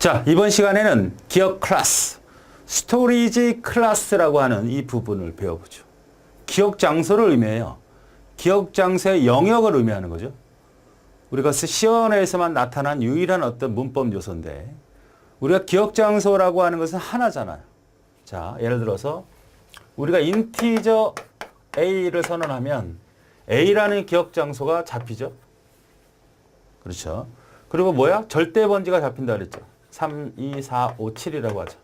자, 이번 시간에는 기억 클래스, 스토리지 클래스라고 하는 이 부분을 배워보죠. 기억 장소를 의미해요. 기억 장소의 영역을 의미하는 거죠. 우리가 시언어에서만 나타난 유일한 어떤 문법 요소인데 우리가 기억 장소라고 하는 것은 하나잖아요. 자, 예를 들어서 우리가 인티저 A를 선언하면 A라는 기억 장소가 잡히죠. 그렇죠. 그리고 뭐야? 절대 번지가 잡힌다 그랬죠. 3, 2, 4, 5, 7이라고 하죠.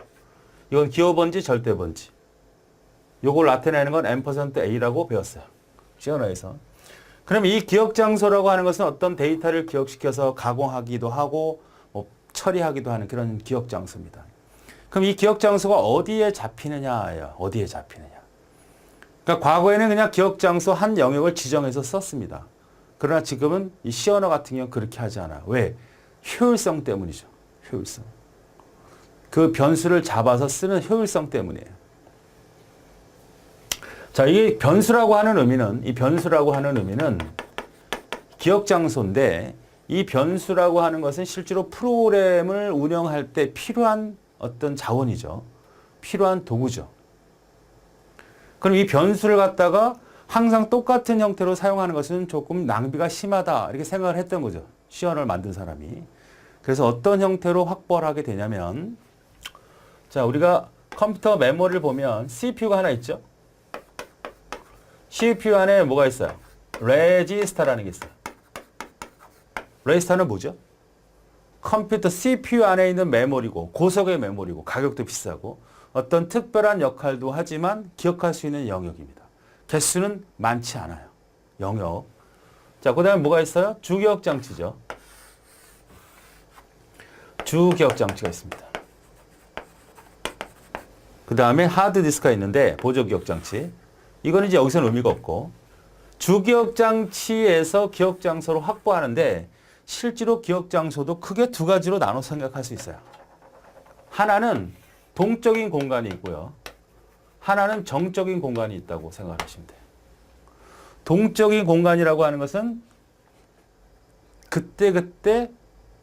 이건 기호 번지, 절대 번지. 요걸 나타내는 건 %A라고 배웠어요. 시언어에서. 그럼 이 기억 장소라고 하는 것은 어떤 데이터를 기억시켜서 가공하기도 하고 처리하기도 하는 그런 기억 장소입니다. 그럼 이 기억 장소가 어디에 잡히느냐예요. 어디에 잡히느냐. 그러니까 과거에는 그냥 기억 장소 한 영역을 지정해서 썼습니다. 그러나 지금은 이 시언어 같은 경우는 그렇게 하지 않아요. 왜? 효율성 때문이죠. 효율성. 그 변수를 잡아서 쓰는 효율성 때문이에요. 자, 이 변수라고 하는 의미는, 기억 장소인데 이 변수라고 하는 것은 실제로 프로그램을 운영할 때 필요한 어떤 자원이죠. 필요한 도구죠. 그럼 이 변수를 갖다가 항상 똑같은 형태로 사용하는 것은 조금 낭비가 심하다 이렇게 생각을 했던 거죠. 시언어를 만든 사람이. 그래서 어떤 형태로 확보를 하게 되냐면 자, 우리가 컴퓨터 메모리를 보면 CPU가 하나 있죠. CPU 안에 뭐가 있어요? 레지스터라는 게 있어요. 레지스터는 뭐죠? 컴퓨터 CPU 안에 있는 메모리고 고속의 메모리고 가격도 비싸고 어떤 특별한 역할도 하지만 기억할 수 있는 영역입니다. 개수는 많지 않아요. 영역. 자, 그 다음에 뭐가 있어요? 주기억 장치죠. 주기억 장치가 있습니다. 그 다음에 하드디스크가 있는데 보조기억 장치. 이거는 이제 여기서는 의미가 없고 주기억 장치에서 기억 장소를 확보하는데 실제로 기억 장소도 크게 두 가지로 나눠 생각할 수 있어요. 하나는 동적인 공간이 있고요. 하나는 정적인 공간이 있다고 생각하시면 돼요. 동적인 공간이라고 하는 것은 그때그때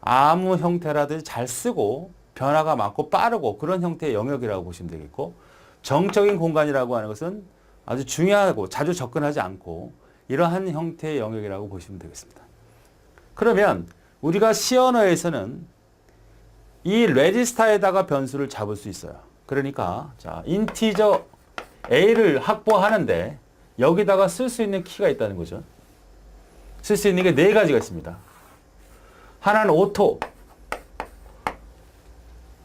아무 형태라든지 잘 쓰고 변화가 많고 빠르고 그런 형태의 영역이라고 보시면 되겠고 정적인 공간이라고 하는 것은 아주 중요하고 자주 접근하지 않고 이러한 형태의 영역이라고 보시면 되겠습니다. 그러면 우리가 시언어에서는 이 레지스터에다가 변수를 잡을 수 있어요. 그러니까 자, 인티저 A를 확보하는데 여기다가 쓸 수 있는 키가 있다는 거죠. 쓸 수 있는 게 네 가지가 있습니다. 하나는 오토,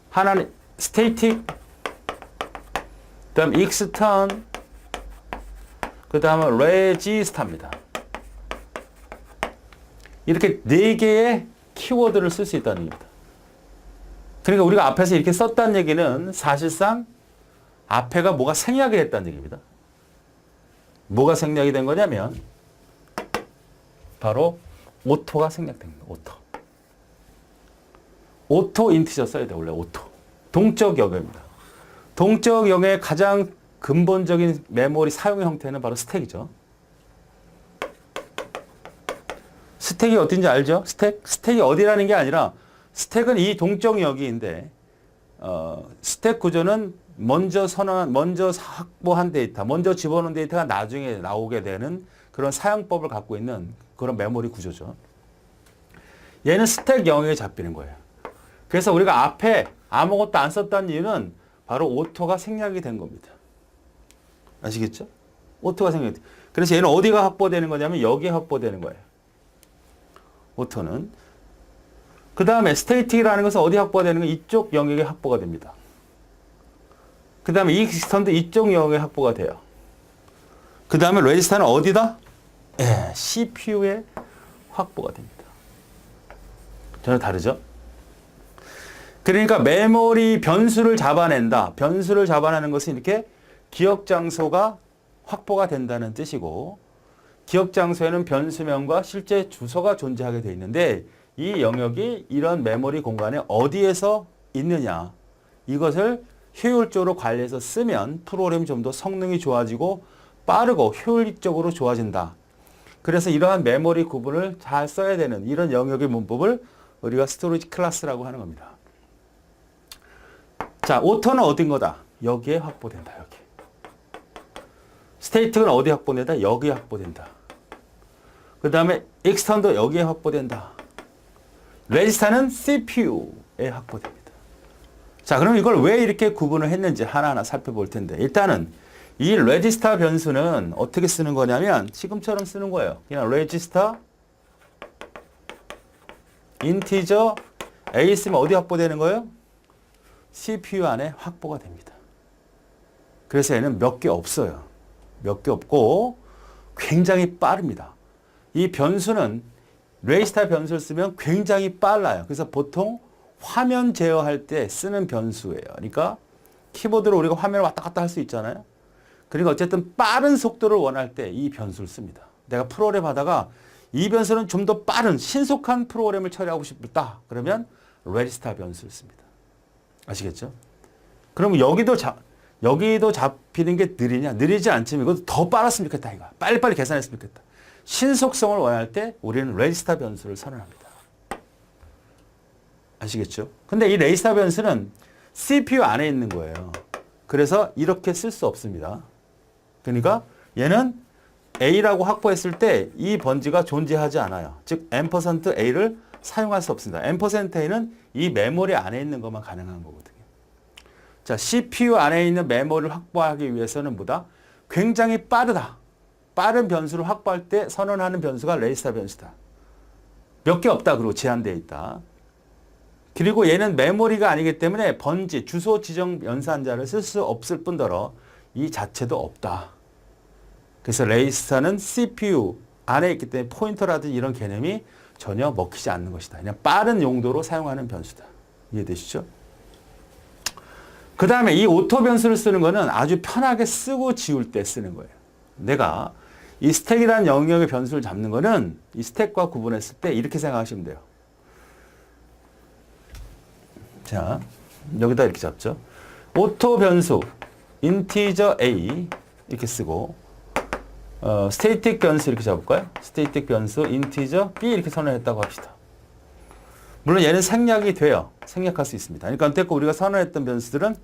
하나는 스태틱, 그 다음 익스턴, 그 다음은 레지스터입니다. 이렇게 네 개의 키워드를 쓸 수 있다는 얘기입니다. 그러니까 우리가 앞에서 이렇게 썼다는 얘기는 사실상 앞에가 뭐가 생략이 됐다는 얘기입니다. 뭐가 생략이 된 거냐면 바로 오토가 생략된 거예요. 오토. 오토 인티저 써야 돼요. 원래 오토. 동적 영역입니다. 동적 영역의 가장 근본적인 메모리 사용 형태는 바로 스택이죠. 스택이 어딘지 알죠? 스택이 어디라는 게 아니라 스택은 이 동적 여기인데 스택 구조는 먼저 확보한 데이터, 먼저 집어넣은 데이터가 나중에 나오게 되는 그런 사용법을 갖고 있는 그런 메모리 구조죠. 얘는 스택 영역에 잡히는 거예요. 그래서 우리가 앞에 아무것도 안 썼다는 이유는 바로 오토가 생략이 된 겁니다. 아시겠죠? 오토가 생략이 돼. 그래서 얘는 어디가 확보되는 거냐면 여기에 확보되는 거예요. 오토는. 그 다음에 스테이틱이라는 것은 어디 확보되는 건 이쪽 영역에 확보가 됩니다. 그 다음에 익스턴도 이쪽 영역에 확보가 돼요. 그 다음에 레지스터는 어디다? CPU에 확보가 됩니다. 전혀 다르죠? 그러니까 메모리 변수를 잡아낸다. 변수를 잡아내는 것은 이렇게 기억 장소가 확보가 된다는 뜻이고 기억 장소에는 변수명과 실제 주소가 존재하게 되어 있는데 이 영역이 이런 메모리 공간에 어디에서 있느냐 이것을 효율적으로 관리해서 쓰면 프로그램이 좀 더 성능이 좋아지고 빠르고 효율적으로 좋아진다. 그래서 이러한 메모리 구분을 잘 써야 되는 이런 영역의 문법을 우리가 스토리지 클래스라고 하는 겁니다. 자, 오토는 어딘 거다? 여기에 확보된다. 여기. 스테이트는 어디에 확보된다? 여기에 확보된다. 그 다음에 익스턴도 여기에 확보된다. 레지스터는 CPU에 확보됩니다. 자, 그럼 이걸 왜 이렇게 구분을 했는지 하나하나 살펴볼 텐데, 일단은 이 레지스터 변수는 어떻게 쓰는 거냐면 지금처럼 쓰는 거예요. 그냥 레지스터 인티저 A 있으면 어디 확보되는 거예요? CPU 안에 확보가 됩니다. 그래서 얘는 몇 개 없어요. 몇 개 없고 굉장히 빠릅니다. 이 변수는 레지스터 변수를 쓰면 굉장히 빨라요. 그래서 보통 화면 제어할 때 쓰는 변수예요. 그러니까 키보드로 우리가 화면을 왔다 갔다 할 수 있잖아요. 그러니까 어쨌든 빠른 속도를 원할 때 이 변수를 씁니다. 내가 프로그램 하다가 이 변수는 좀 더 빠른 신속한 프로그램을 처리하고 싶다. 그러면 레지스터 변수를 씁니다. 아시겠죠? 그럼 여기도 잡히는 게 느리냐? 느리지 않지만 이것도 더 빨랐으면 좋겠다. 이거. 빨리빨리 계산했으면 좋겠다. 신속성을 원할 때 우리는 레지스터 변수를 선언합니다. 아시겠죠? 근데 이 레지스터 변수는 CPU 안에 있는 거예요. 그래서 이렇게 쓸 수 없습니다. 그러니까 얘는 A라고 확보했을 때 이 번지가 존재하지 않아요. 즉 %A를 사용할 수 없습니다. %A는 이 메모리 안에 있는 것만 가능한 거거든요. 자, CPU 안에 있는 메모리를 확보하기 위해서는 뭐다? 굉장히 빠르다. 빠른 변수를 확보할 때 선언하는 변수가 레지스터 변수다. 몇 개 없다. 그리고 제한되어 있다. 그리고 얘는 메모리가 아니기 때문에 번지, 주소 지정 연산자를 쓸 수 없을 뿐더러 이 자체도 없다. 그래서 레지스터는 CPU 안에 있기 때문에 포인터라든지 이런 개념이 전혀 먹히지 않는 것이다. 그냥 빠른 용도로 사용하는 변수다. 이해되시죠? 그 다음에 이 오토 변수를 쓰는 거는 아주 편하게 쓰고 지울 때 쓰는 거예요. 내가 이 스택이라는 영역의 변수를 잡는 거는 이 스택과 구분했을 때 이렇게 생각하시면 돼요. 자, 여기다 이렇게 잡죠. 오토 변수 인티저 A 이렇게 쓰고 스테이틱 변수 이렇게 잡을까요? 스테이틱 변수 인티저 B 이렇게 선언했다고 합시다. 물론 얘는 생략이 돼요. 생략할 수 있습니다. 그러니까 어쨌든 우리가 선언했던 변수들은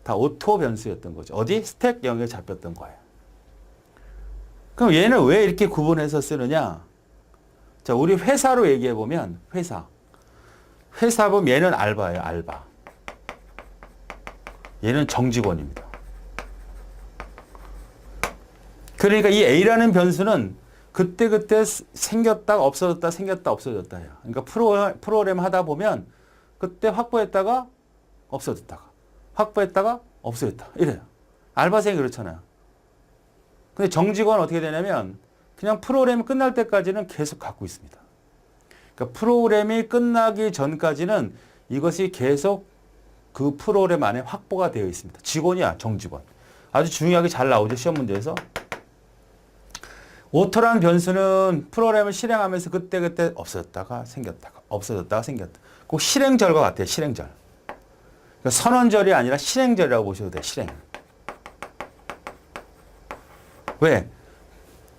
다 오토 변수였던 거죠. 어디? 스택 영역에 잡혔던 거예요. 그럼 얘는 왜 이렇게 구분해서 쓰느냐? 자, 우리 회사로 얘기해 보면 회사 보면 얘는 알바예요. 알바. 얘는 정직원입니다. 그러니까 이 A라는 변수는 그때그때 생겼다 없어졌다 생겼다 없어졌다예요. 그러니까 프로그램 하다 보면 그때 확보했다가 없어졌다가 확보했다가 없어졌다 이래요. 알바생이 그렇잖아요. 근데 정직원은 어떻게 되냐면 그냥 프로그램이 끝날 때까지는 계속 갖고 있습니다. 그러니까 프로그램이 끝나기 전까지는 이것이 계속 그 프로그램 안에 확보가 되어 있습니다. 직원이야, 정직원. 아주 중요하게 잘 나오죠, 시험 문제에서. 오토라는 변수는 프로그램을 실행하면서 그때그때 없어졌다가 생겼다가 없어졌다가 생겼다. 꼭 실행절과 같아요. 실행절. 그러니까 선언절이 아니라 실행절이라고 보셔도 돼요. 실행. 왜?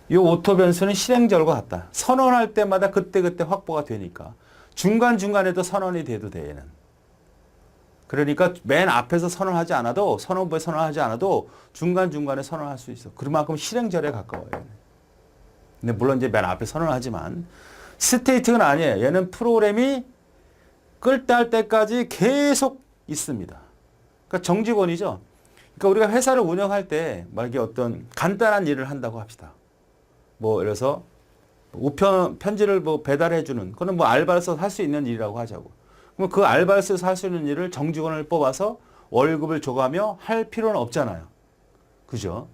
이 오토 변수는 실행절과 같다. 선언할 때마다 그때그때 확보가 되니까. 중간중간에도 선언이 돼도 돼, 얘는. 그러니까 맨 앞에서 선언하지 않아도, 선언부에 선언하지 않아도 중간중간에 선언할 수 있어. 그만큼 실행절에 가까워요. 얘는. 근데 물론 이제 맨 앞에 선언하지만 스테이트는 아니에요. 얘는 프로그램이 끝날 때까지 계속 있습니다. 그러니까 정직원이죠. 그러니까 우리가 회사를 운영할 때 만약에 어떤 간단한 일을 한다고 합시다. 뭐 예를 들어서 우편 편지를 뭐 배달해 주는 그거는 뭐 알바를 써서 할 수 있는 일이라고 하자고. 그럼 그 알바를 써서 할 수 있는 일을 정직원을 뽑아서 월급을 줘가며 할 필요는 없잖아요. 그죠?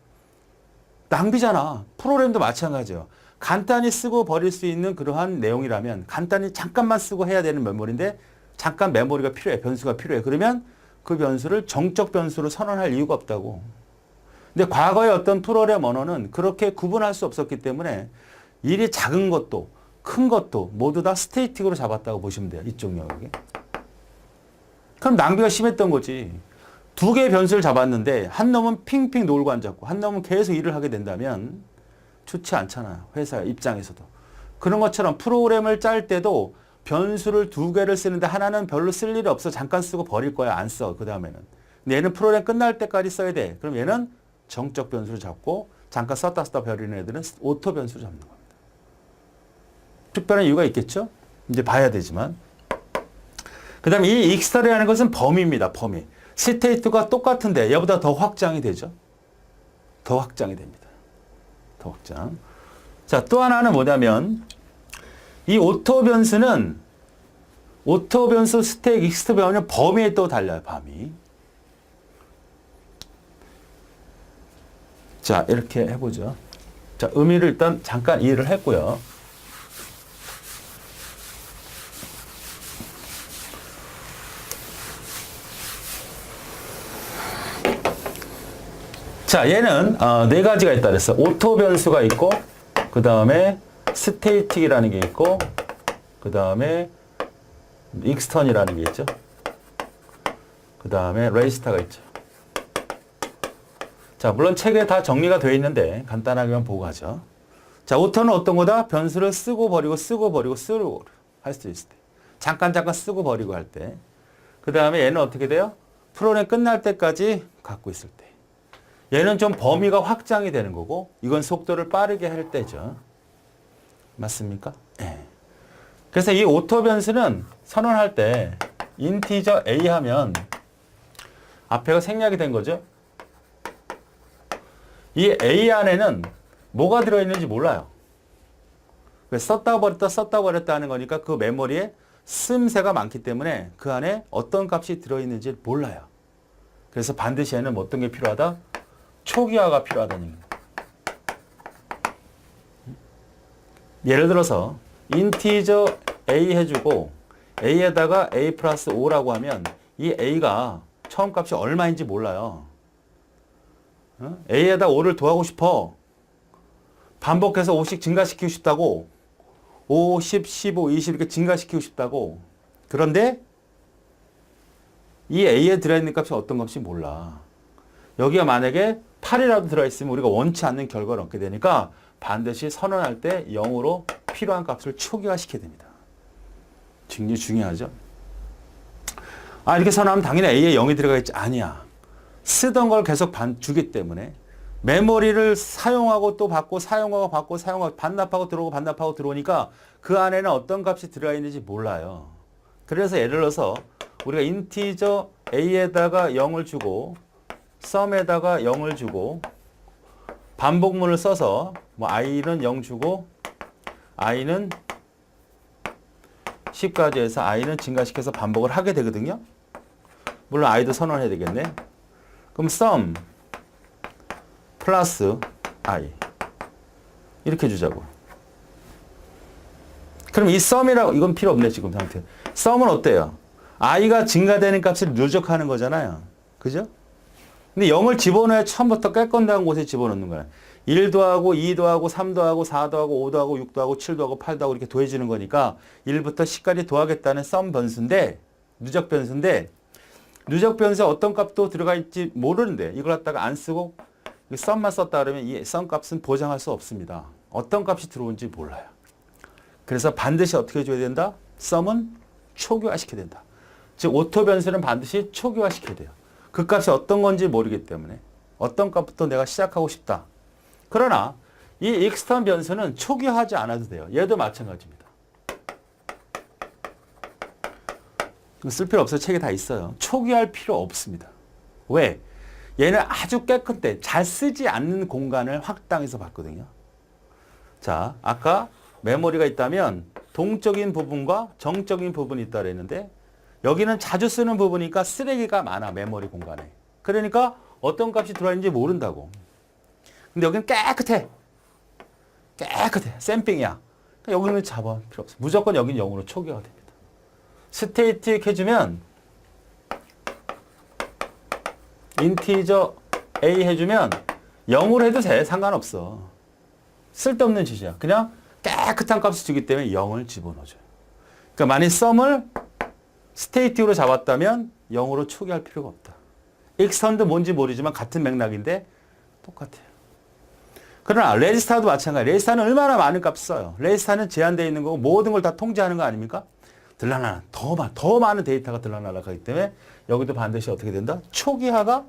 낭비잖아. 프로그램도 마찬가지예요. 간단히 쓰고 버릴 수 있는 그러한 내용이라면 간단히 잠깐만 쓰고 해야 되는 메모리인데 잠깐 메모리가 필요해. 변수가 필요해. 그러면 그 변수를 정적 변수로 선언할 이유가 없다고. 근데 과거의 어떤 프로그램 언어는 그렇게 구분할 수 없었기 때문에 일이 작은 것도 큰 것도 모두 다 스테이틱으로 잡았다고 보시면 돼요. 이쪽 영역에. 그럼 낭비가 심했던 거지. 두 개의 변수를 잡았는데 한 놈은 핑핑 놀고 앉았고 한 놈은 계속 일을 하게 된다면 좋지 않잖아요. 회사 입장에서도. 그런 것처럼 프로그램을 짤 때도 변수를 두 개를 쓰는데 하나는 별로 쓸 일이 없어. 잠깐 쓰고 버릴 거야. 안 써. 그 다음에는. 근데 얘는 프로그램 끝날 때까지 써야 돼. 그럼 얘는 정적 변수를 잡고 잠깐 썼다 버리는 애들은 오토 변수를 잡는 겁니다. 특별한 이유가 있겠죠? 이제 봐야 되지만. 그 다음에 이 익스터리라는 것은 범위입니다. 범위. 스테이트가 똑같은데 얘보다 더 확장이 되죠. 더 확장이 됩니다. 더 확장. 자, 또 하나는 뭐냐면 이 오토 변수는 오토 변수 스택 익스트 변화는 범위에 또 달라요. 범위. 자, 이렇게 해보죠. 자, 의미를 일단 잠깐 이해를 했고요. 자, 얘는 네 가지가 있다 그랬어. 오토 변수가 있고, 그 다음에 스테이틱이라는 게 있고, 그 다음에 익스턴이라는 게 있죠. 그 다음에 레지스터가 있죠. 자, 물론 책에 다 정리가 되어 있는데 간단하게만 보고 가죠. 자, 오토는 어떤 거다? 변수를 쓰고 버리고 쓰고 버리고 쓰고 할 수 있을 때. 잠깐 쓰고 버리고 할 때. 그 다음에 얘는 어떻게 돼요? 프로그램 끝날 때까지 갖고 있을 때. 얘는 좀 범위가 확장이 되는 거고 이건 속도를 빠르게 할 때죠. 맞습니까? 네. 그래서 이 오토 변수는 선언할 때 인티저 A 하면 앞에가 생략이 된 거죠. 이 A 안에는 뭐가 들어있는지 몰라요. 썼다 버렸다 하는 거니까 그 메모리에 쓰임새가 많기 때문에 그 안에 어떤 값이 들어있는지 몰라요. 그래서 반드시 얘는 어떤 게 필요하다? 초기화가 필요하다는 얘기입니다. 예를 들어서 인티저 A 해주고 A에다가 A 플러스 5라고 하면 이 A가 처음 값이 얼마인지 몰라요. A에다 5를 더하고 싶어. 반복해서 5씩 증가시키고 싶다고. 5, 10, 15, 20 이렇게 증가시키고 싶다고. 그런데 이 A에 들어있는 값이 어떤 값인지 몰라. 여기가 만약에 8이라도 들어있으면 우리가 원치 않는 결과를 얻게 되니까 반드시 선언할 때 0으로 필요한 값을 초기화시켜야 됩니다. 굉장히 중요하죠. 이렇게 선언하면 당연히 A에 0이 들어가겠지. 아니야. 쓰던 걸 계속 주기 때문에 메모리를 사용하고 또 받고 사용하고 받고 사용하고 반납하고 들어오고 반납하고 들어오니까 그 안에는 어떤 값이 들어가 있는지 몰라요. 그래서 예를 들어서 우리가 인티저 A에다가 0을 주고 sum에다가 0을 주고 반복문을 써서 뭐 i는 0 주고 i는 10까지 해서 i는 증가시켜서 반복을 하게 되거든요. 물론 i도 선언해야 되겠네. 그럼 sum 플러스 i 이렇게 주자고. 그럼 이 sum이라고 이건 필요 없네 지금 상태. sum은 어때요? i가 증가되는 값을 누적하는 거잖아요. 그죠? 근데 0을 집어넣어야 처음부터 깰 건다는 곳에 집어넣는 거야. 1도 하고 2도 하고 3도 하고 4도 하고 5도 하고 6도 하고 7도 하고 8도 하고 이렇게 더해지는 거니까 1부터 10까지 더하겠다는 sum 변수인데 누적 변수인데 누적 변수에 어떤 값도 들어가 있지 모르는데 이걸 갖다가 안 쓰고 sum만 썼다 그러면 이 sum 값은 보장할 수 없습니다. 어떤 값이 들어온지 몰라요. 그래서 반드시 어떻게 해줘야 된다? sum은 초기화시켜야 된다. 즉 오토 변수는 반드시 초기화시켜야 돼요. 그 값이 어떤 건지 모르기 때문에 어떤 값부터 내가 시작하고 싶다. 그러나 이 익스턴 변수는 초기화하지 않아도 돼요. 얘도 마찬가지입니다. 쓸 필요 없어요. 책에 다 있어요. 초기화할 필요 없습니다. 왜? 얘는 아주 깨끗해. 잘 쓰지 않는 공간을 확장해서 봤거든요. 자, 아까 메모리가 있다면 동적인 부분과 정적인 부분이 있다 그랬는데 여기는 자주 쓰는 부분이니까 쓰레기가 많아. 메모리 공간에. 그러니까 어떤 값이 들어있는지 모른다고. 근데 여기는 깨끗해. 깨끗해. 샘핑이야. 그러니까 여기는 잡아 필요 없어. 무조건 여기는 0으로 초기화가 됩니다. 스테이틱 해주면 인티저 A 해주면 0으로 해도 돼. 상관없어. 쓸데없는 짓이야. 그냥 깨끗한 값을 주기 때문에 0을 집어넣어줘요. 그러니까 만약 sum을 스테이틱으로 잡았다면 0으로 초기화할 필요가 없다. 익스턴도 뭔지 모르지만 같은 맥락인데 똑같아요. 그러나 레지스타도 마찬가지예요. 레지스타는 얼마나 많은 값을 써요. 레지스타는 제한되어 있는 거고 모든 걸 다 통제하는 거 아닙니까? 들락날락 더 많은 데이터가 들락날락하기 때문에 여기도 반드시 어떻게 된다? 초기화가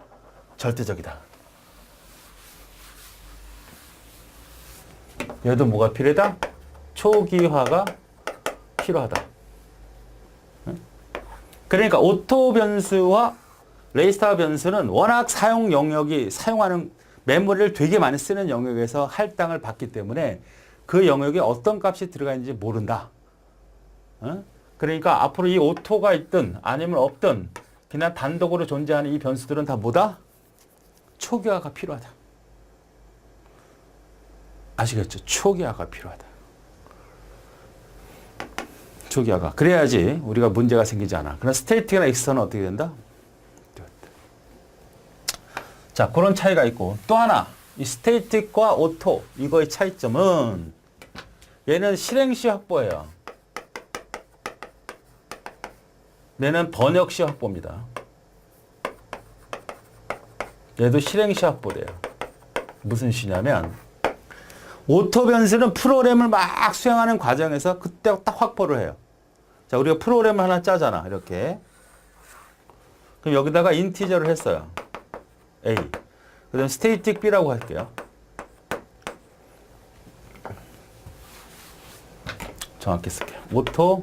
절대적이다. 얘도 뭐가 필요하다? 초기화가 필요하다. 그러니까 오토 변수와 레이스타 변수는 워낙 사용 영역이 사용하는 메모리를 되게 많이 쓰는 영역에서 할당을 받기 때문에 그 영역에 어떤 값이 들어가 있는지 모른다. 그러니까 앞으로 이 오토가 있든 아니면 없든 그냥 단독으로 존재하는 이 변수들은 다 뭐다? 초기화가 필요하다. 아시겠죠? 초기화가 필요하다. 초기화가. 그래야지 우리가 문제가 생기지 않아. 그럼 스테이틱이나 익스터는 어떻게 된다? 자, 그런 차이가 있고 또 하나 이 스테이틱과 오토 이거의 차이점은 얘는 실행시 확보예요. 얘는 번역시 확보입니다. 얘도 실행시 확보래요. 무슨 시냐면 오토 변수는 프로그램을 막 수행하는 과정에서 그때 딱 확보를 해요. 자, 우리가 프로그램을 하나 짜잖아. 이렇게. 그럼 여기다가 인티저를 했어요. A. 그 다음 스테이틱 B라고 할게요. 정확히 쓸게요. 오토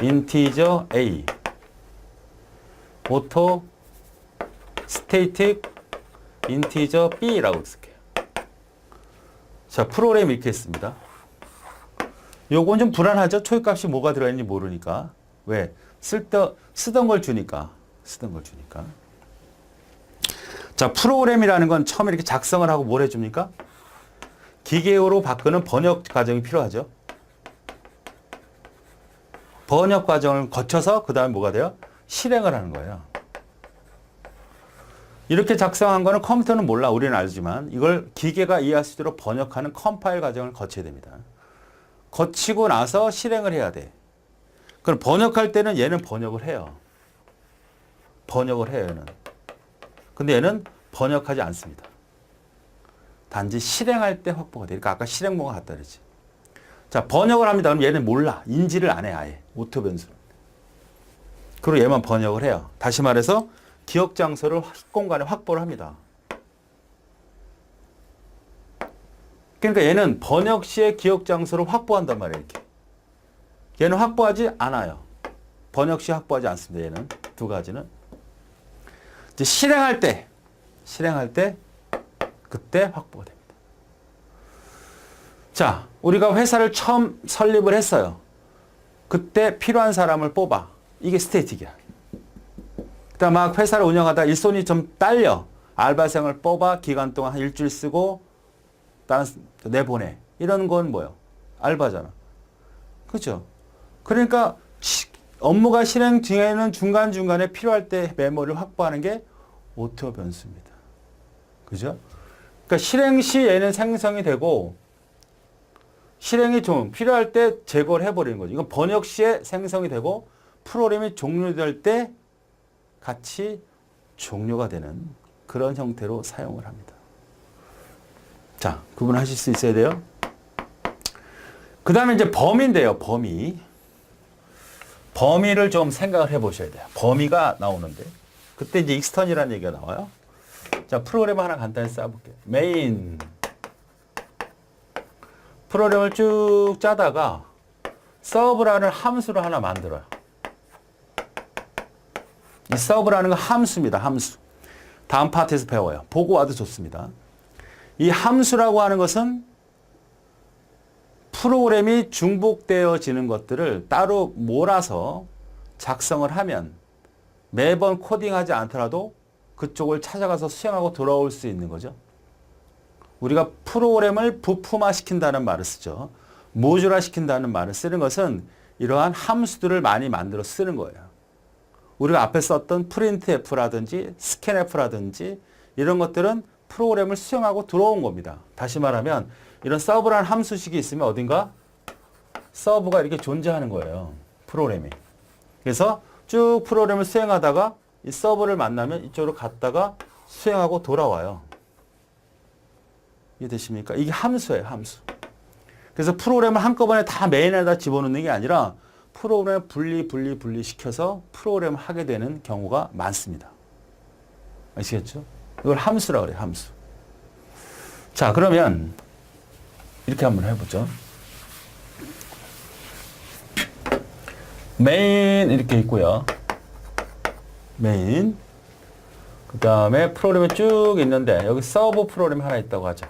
인티저 A. 오토 스테이틱 인티저 B라고 쓸게요. 자, 프로그램 이렇게 했습니다. 요건 좀 불안하죠? 초기값이 뭐가 들어있는지 모르니까. 왜? 쓰던 걸 주니까. 자, 프로그램이라는 건 처음에 이렇게 작성을 하고 뭘 해줍니까? 기계어로 바꾸는 번역 과정이 필요하죠. 번역 과정을 거쳐서 그 다음에 뭐가 돼요? 실행을 하는 거예요. 이렇게 작성한 거는 컴퓨터는 몰라. 우리는 알지만 이걸 기계가 이해할 수 있도록 번역하는 컴파일 과정을 거쳐야 됩니다. 거치고 나서 실행을 해야 돼. 그럼 번역할 때는 얘는 번역을 해요. 얘는. 근데 얘는 번역하지 않습니다. 단지 실행할 때 확보가 돼. 그러니까 아까 실행모가 같다 그랬지. 자, 번역을 합니다. 그럼 얘는 몰라. 인지를 안 해, 아예. 오토 변수는. 그리고 얘만 번역을 해요. 다시 말해서 기억 장소를 공간에 확보를 합니다. 그러니까 얘는 번역 시에 기억 장소를 확보한단 말이에요. 이렇게. 얘는 확보하지 않아요. 번역 시 확보하지 않습니다. 얘는 두 가지는. 이제 실행할 때 그때 확보가 됩니다. 자, 우리가 회사를 처음 설립을 했어요. 그때 필요한 사람을 뽑아. 이게 스테이틱이야. 그다음 막 회사를 운영하다 일손이 좀 딸려. 알바생을 뽑아 기간 동안 한 일주일 쓰고 내보내. 이런 건 뭐예요? 알바잖아. 그렇죠? 그러니까 업무가 실행 중에는 중간중간에 필요할 때 메모리를 확보하는 게 오토 변수입니다. 그죠? 그러니까 실행 시 얘는 생성이 되고 실행이 좀 필요할 때 제거를 해버리는 거죠. 이건 번역 시에 생성이 되고 프로그램이 종료될 때 같이 종료가 되는 그런 형태로 사용을 합니다. 자, 구분하실 수 있어야 돼요. 그 다음에 이제 범위인데요. 범위를 좀 생각을 해 보셔야 돼요. 범위가 나오는데 그때 이제 익스턴이라는 얘기가 나와요. 자, 프로그램 하나 간단히 써볼게요. 메인 프로그램을 쭉 짜다가 서브라는 함수를 하나 만들어요. 이 서브라는 건 함수입니다. 함수. 다음 파트에서 배워요. 보고 와도 좋습니다. 이 함수라고 하는 것은 프로그램이 중복되어지는 것들을 따로 몰아서 작성을 하면 매번 코딩하지 않더라도 그쪽을 찾아가서 수행하고 돌아올 수 있는 거죠. 우리가 프로그램을 부품화시킨다는 말을 쓰죠. 모듈화시킨다는 말을 쓰는 것은 이러한 함수들을 많이 만들어 쓰는 거예요. 우리가 앞에 썼던 printf라든지 scanf라든지 이런 것들은 프로그램을 수행하고 들어온 겁니다. 다시 말하면 이런 서브라는 함수식이 있으면 어딘가 서브가 이렇게 존재하는 거예요. 프로그램이. 그래서 쭉 프로그램을 수행하다가 이 서브를 만나면 이쪽으로 갔다가 수행하고 돌아와요. 이해되십니까? 이게 함수예요. 함수. 그래서 프로그램을 한꺼번에 다 메인에다 집어넣는 게 아니라 프로그램을 분리시켜서 프로그램을 하게 되는 경우가 많습니다. 아시겠죠? 이걸 함수라고 그래요, 함수. 자, 그러면 이렇게 한번 해보죠. 메인 이렇게 있고요. 메인. 그 다음에 프로그램이 쭉 있는데 여기 서브 프로그램이 하나 있다고 하죠.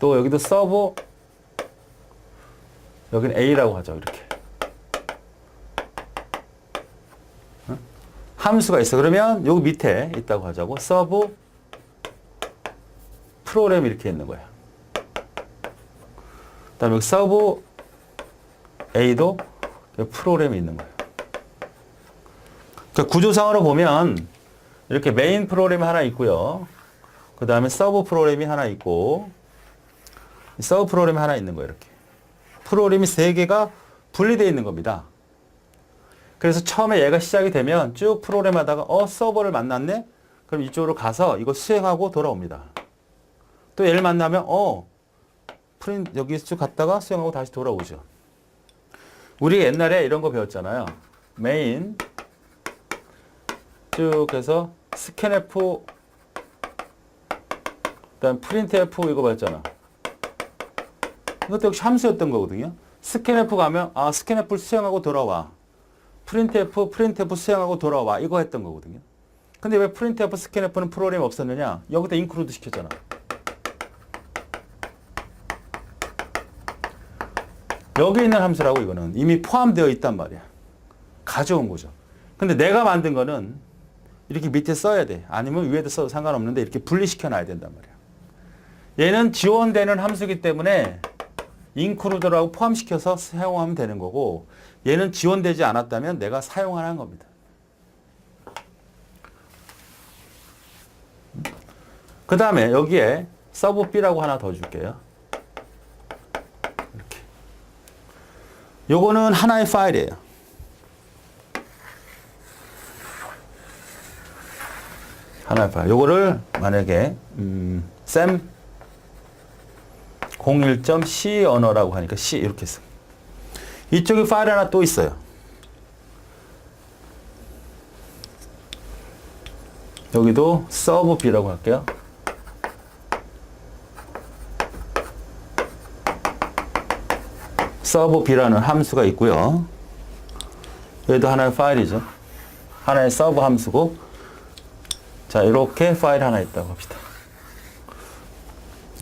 또 여기도 서브, 여기는 A라고 하죠. 이렇게. 함수가 있어. 그러면 여기 밑에 있다고 하자고. 서브 프로그램이 이렇게 있는 거야. 그 다음에 여기 서브 A도 프로그램이 있는 거예요. 그러니까 구조상으로 보면 이렇게 메인 프로그램이 하나 있고요. 그 다음에 서브 프로그램이 하나 있고, 서브 프로그램이 하나 있는 거예요. 이렇게. 프로그램이 3개가 분리되어 있는 겁니다. 그래서 처음에 얘가 시작이 되면 쭉 프로그램 하다가 서버를 만났네? 그럼 이쪽으로 가서 이거 수행하고 돌아옵니다. 또 얘를 만나면 여기 쭉 갔다가 수행하고 다시 돌아오죠. 우리 옛날에 이런 거 배웠잖아요. 메인 쭉 해서 스캔F 그다음 프린트F 이거 배웠잖아. 이것도 역시 함수였던 거거든요. 스캔F 가면 스캔F를 수행하고 돌아와. 프린트F 수행하고 돌아와. 이거 했던 거거든요. 근데 왜 프린트F, 스캔F는 프로그램이 없었느냐? 여기다 인클루드 시켰잖아. 여기 있는 함수라고 이거는 이미 포함되어 있단 말이야. 가져온 거죠. 근데 내가 만든 거는 이렇게 밑에 써야 돼. 아니면 위에도 써도 상관없는데 이렇게 분리시켜 놔야 된단 말이야. 얘는 지원되는 함수이기 때문에 인클루드라고 포함시켜서 사용하면 되는 거고, 얘는 지원되지 않았다면 내가 사용하는 겁니다. 그 다음에 여기에 서브 B라고 하나 더 줄게요. 이렇게. 요거는 하나의 파일이에요. 하나의 파일. 요거를 만약에 쌤 01.c 언어라고 하니까 C 이렇게 써. 이쪽에 파일 하나 또 있어요. 여기도 서브 B라고 할게요. 서브 B라는 함수가 있고요. 여기도 하나의 파일이죠. 하나의 서브 함수고, 자, 이렇게 파일 하나 있다고 합시다.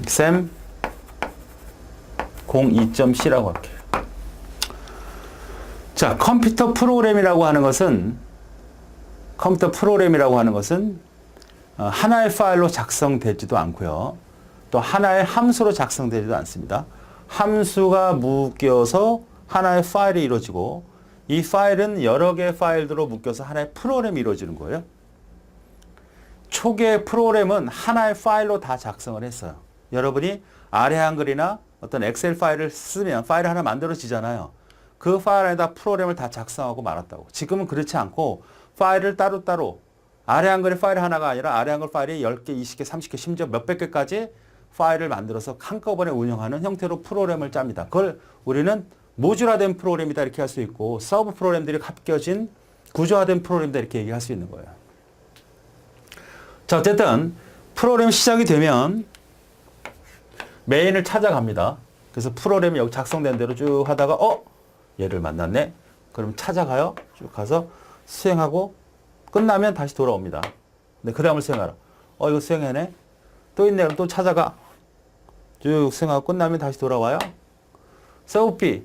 쌤 02.c라고 할게요. 자, 컴퓨터 프로그램이라고 하는 것은 하나의 파일로 작성되지도 않고요. 또 하나의 함수로 작성되지도 않습니다. 함수가 묶여서 하나의 파일이 이루어지고, 이 파일은 여러 개의 파일들로 묶여서 하나의 프로그램이 이루어지는 거예요. 초기의 프로그램은 하나의 파일로 다 작성을 했어요. 여러분이 아래 한글이나 어떤 엑셀 파일을 쓰면 파일 하나 만들어지잖아요. 그 파일 안에다 프로그램을 다 작성하고 말았다고. 지금은 그렇지 않고 파일을 따로따로, 아래 한글의 파일 하나가 아니라 아래 한글 파일이 10개, 20개, 30개, 심지어 몇백 개까지 파일을 만들어서 한꺼번에 운영하는 형태로 프로그램을 짭니다. 그걸 우리는 모듈화된 프로그램이다 이렇게 할 수 있고, 서브 프로그램들이 합겨진 구조화된 프로그램이다 이렇게 얘기할 수 있는 거예요. 자, 어쨌든 프로그램 시작이 되면 메인을 찾아갑니다. 그래서 프로그램이 여기 작성된 대로 쭉 하다가 얘를 만났네. 그럼 찾아가요. 쭉 가서 수행하고 끝나면 다시 돌아옵니다. 근데 그 다음을 수행하라. 이거 수행해네. 또 있네. 그럼 또 찾아가. 쭉 수행하고 끝나면 다시 돌아와요. 서브 B.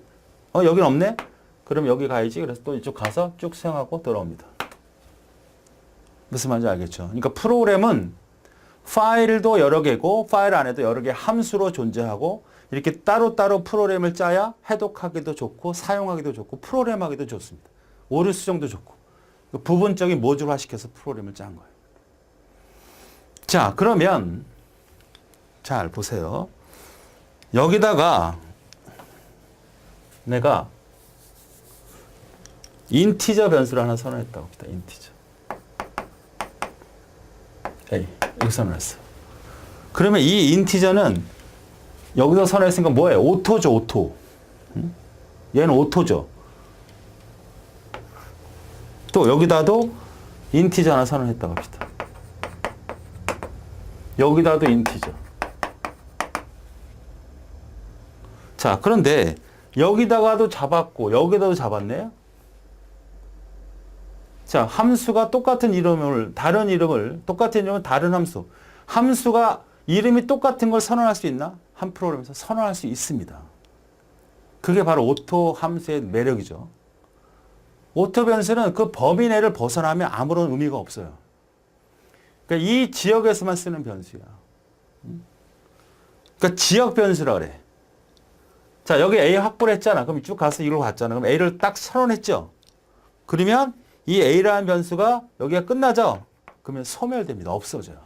여긴 없네. 그럼 여기 가야지. 그래서 또 이쪽 가서 쭉 수행하고 돌아옵니다. 무슨 말인지 알겠죠? 그러니까 프로그램은 파일도 여러 개고 파일 안에도 여러 개의 함수로 존재하고, 이렇게 따로따로 프로그램을 짜야 해독하기도 좋고 사용하기도 좋고 프로그램하기도 좋습니다. 오류 수정도 좋고 부분적인 모듈화 시켜서 프로그램을 짠 거예요. 자, 그러면 잘 보세요. 여기다가 내가 인티저 변수를 하나 선언했다고 합니다. 인티저 A 이렇게 선언했어. 그러면 이 인티저는 여기서 선언했으니까 뭐예요? 오토죠, 오토. 얘는 오토죠. 또 여기다도 인티저 하나 선언했다고 합시다. 여기다도 인티저. 자, 그런데 여기다가도 잡았고 여기다도 잡았네요. 자, 함수가 똑같은 이름을 다른 이름을 똑같은 이름을 다른 함수. 함수가 이름이 똑같은 걸 선언할 수 있나? 한 프로그램에서 선언할 수 있습니다. 그게 바로 오토 함수의 매력이죠. 오토 변수는 그 범위 내를 벗어나면 아무런 의미가 없어요. 그러니까 이 지역에서만 쓰는 변수야. 그러니까 지역 변수라 그래. 자, 여기 A 확보를 했잖아. 그럼 쭉 가서 이걸 봤잖아. 그럼 A를 딱 선언했죠. 그러면 이 A라는 변수가 여기가 끝나죠. 그러면 소멸됩니다. 없어져요.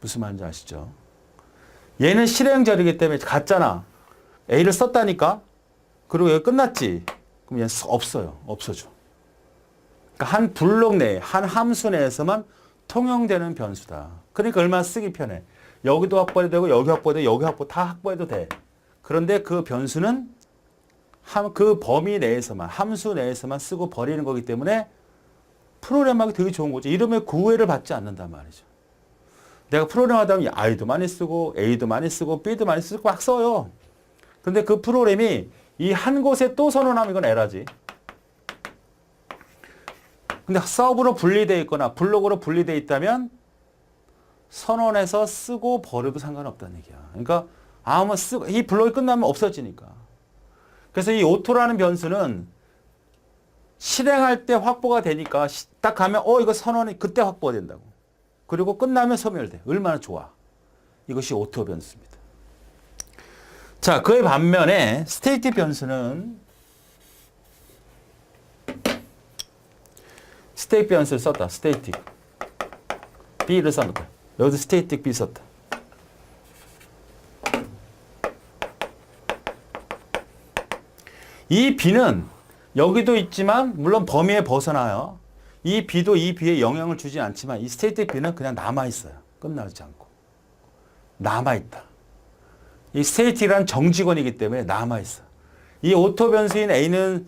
무슨 말인지 아시죠? 얘는 실행절이기 때문에 갔잖아. A를 썼다니까. 그리고 여기 끝났지. 그럼 얘는 없어요. 없어져. 그러니까 한 블록 내에, 한 함수 내에서만 통용되는 변수다. 그러니까 얼마나 쓰기 편해. 여기도 확보해도 되고 여기 확보해도 되고 여기 확보 다 확보해도 돼. 그런데 그 변수는 그 범위 내에서만, 함수 내에서만 쓰고 버리는 거기 때문에 프로그램하기 되게 좋은 거죠. 이름에 구애를 받지 않는단 말이죠. 내가 프로그램 하다 보면 I도 많이 쓰고 A도 많이 쓰고 B도 많이 쓰고 막 써요. 근데 그 프로그램이 이 한 곳에 또 선언하면 이건 에러지. 근데 서브로 분리되어 있거나 블록으로 분리되어 있다면 선언해서 쓰고 버려도 상관없다는 얘기야. 그러니까 아무 쓰고 이 블록이 끝나면 없어지니까. 그래서 이 오토라는 변수는 실행할 때 확보가 되니까 딱 가면 이거 선언이 그때 확보가 된다고. 그리고 끝나면 소멸돼. 얼마나 좋아. 이것이 오토 변수입니다. 자, 그에 반면에 스테이틱 변수는 스테이틱 변수를 썼다. 스테이틱 B를 써놓고 여기도 스테이틱 B 썼다. 이 B는 여기도 있지만 물론 범위에 벗어나요. 이 B도 이 B에 영향을 주지 않지만 이 스테이틱 B는 그냥 남아있어요. 끝나지 않고. 남아있다. 이 스테이틱이란 정직원이기 때문에 남아있어. 이 오토 변수인 A는